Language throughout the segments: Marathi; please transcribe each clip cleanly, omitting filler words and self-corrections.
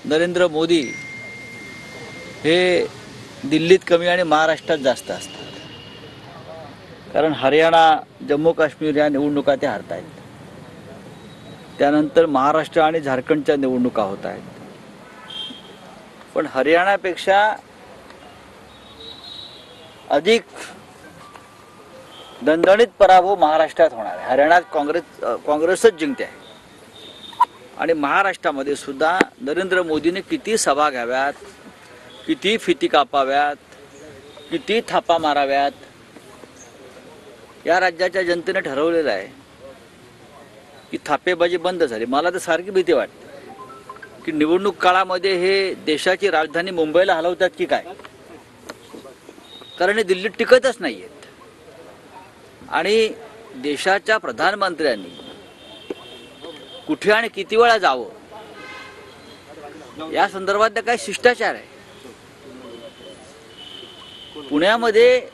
नरेंद्र मोदी हे दिल्लीत कमी आणि महाराष्ट्रात जास्त असतात, कारण हरियाणा जम्मू काश्मीर या निवडणुका ते हारत आहेत. त्यानंतर महाराष्ट्र आणि झारखंडच्या निवडणुका होत आहेत. पण हरियाणापेक्षा अधिक दणदणीत पराभव महाराष्ट्रात होणार आहे. हरियाणात काँग्रेसच जिंकते आहे आणि महाराष्ट्रामध्ये सुद्धा नरेंद्र मोदीने किती सभा घ्याव्यात, किती फिती कापाव्यात, किती थापा माराव्यात, या राज्याच्या जनतेने ठरवलेलं आहे की थापेबाजी बंद झाली. मला तर सारखी भीती वाटते की निवडणूक काळामध्ये हे देशाची राजधानी मुंबईला हलवतात की काय, कारण हे दिल्लीत टिकतच नाही आहेत. आणि देशाच्या प्रधानमंत्र्यांनी कुठे आणि किती वेळा जावं या संदर्भात काय शिष्टाचार आहे. पुण्यामध्ये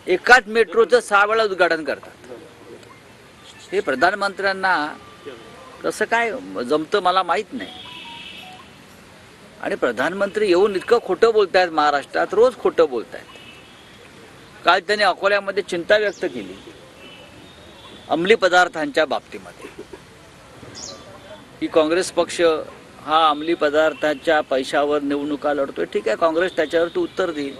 एकाच मेट्रोचं 6 वेळा उद्घाटन करतात. हे प्रधानमंत्र्यांना कसं काय जमतं मला माहीत नाही. आणि प्रधानमंत्री येऊन इतकं खोटं बोलतायत, महाराष्ट्रात रोज खोटं बोलतायत. काल त्यांनी अकोल्यामध्ये चिंता व्यक्त केली अंमली पदार्थांच्या बाबतीमध्ये, की काँग्रेस पक्ष हा अंमली पदार्थाच्या पैशावर निवडणुका लढतोय. ठीक आहे, काँग्रेस त्याच्यावरती उत्तर देईल.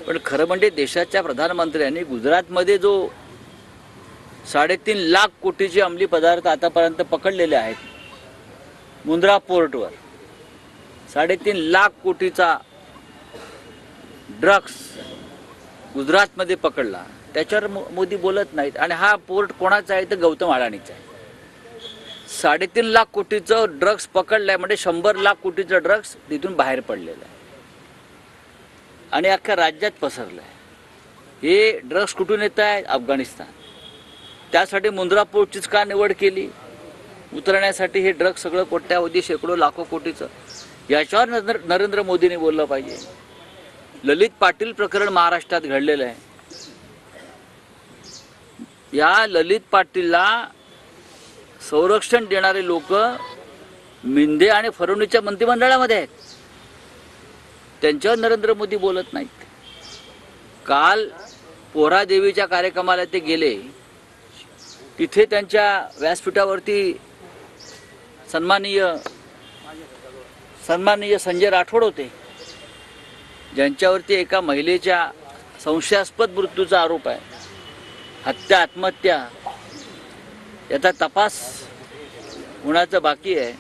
पण खरं म्हणजे देशाच्या प्रधानमंत्र्यांनी गुजरातमध्ये जो 3.5 लाख कोटीचे अंमली पदार्थ आतापर्यंत पकडलेले आहेत मुंद्रा पोर्टवर, 3.5 लाख कोटीचा ड्रग्स गुजरातमध्ये पकडला, त्याच्यावर मोदी बोलत नाहीत. आणि हा पोर्ट कोणाचा आहे तर गौतम अडाणीचा आहे. 3.5 लाख कोटीचं ड्रग्स पकडलंय म्हणजे 100 लाख कोटीचं ड्रग्स तिथून बाहेर पडलेलं आहे आणि अख्ख्या राज्यात पसरलं आहे. हे ड्रग्स कुठून येत आहे? अफगाणिस्तान. त्यासाठी मुंद्रा पोर्टचीच का निवड केली? उतरण्यासाठी हे ड्रग्स सगळं कोट्यावधी शेकडो लाखो कोटीचं. याच्यावर नरेंद्र मोदींनी बोललं पाहिजे. ललित पाटील प्रकरण महाराष्ट्रात घडलेलं आहे. या ललित पाटीलला संरक्षण देणारे लोक मिंदे आणि फडणवीसच्या मंत्रिमंडळामध्ये आहेत. त्यांच्यावर नरेंद्र मोदी बोलत नाहीत. काल पोहरादेवीच्या कार्यक्रमाला ते गेले, तिथे त्यांच्या व्यासपीठावरती सन्माननीय संजय राठोड होते, ज्यांच्यावरती एका महिलेच्या संशयास्पद मृत्यूचा आरोप आहे. हत्या आत्महत्या याचा तपास होण्याचं बाकी आहे.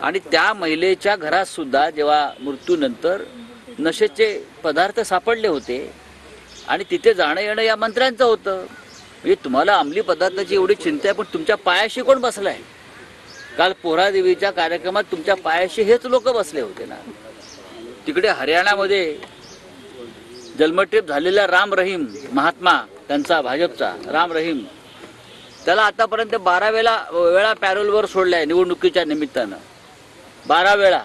आणि त्या महिलेच्या घरात सुद्धा जेव्हा मृत्यूनंतर नशेचे पदार्थ सापडले होते आणि तिथे जाणं येणं या मंत्र्यांचं होतं. म्हणजे तुम्हाला अंमली पदार्थाची एवढी चिंता आहे, पण तुमच्या पायाशी कोण बसलाय? काल पोहरादेवीच्या कार्यक्रमात तुमच्या पायाशी हेच लोक बसले होते ना. तिकडे हरियाणामध्ये जन्मठेप झालेला राम रहीम, महात्मा त्यांचा भाजपचा राम रहीम, त्याला आतापर्यंत 12 वेळा पॅरोलवर सोडलाय निवडणुकीच्या निमित्तानं. 12 वेळा.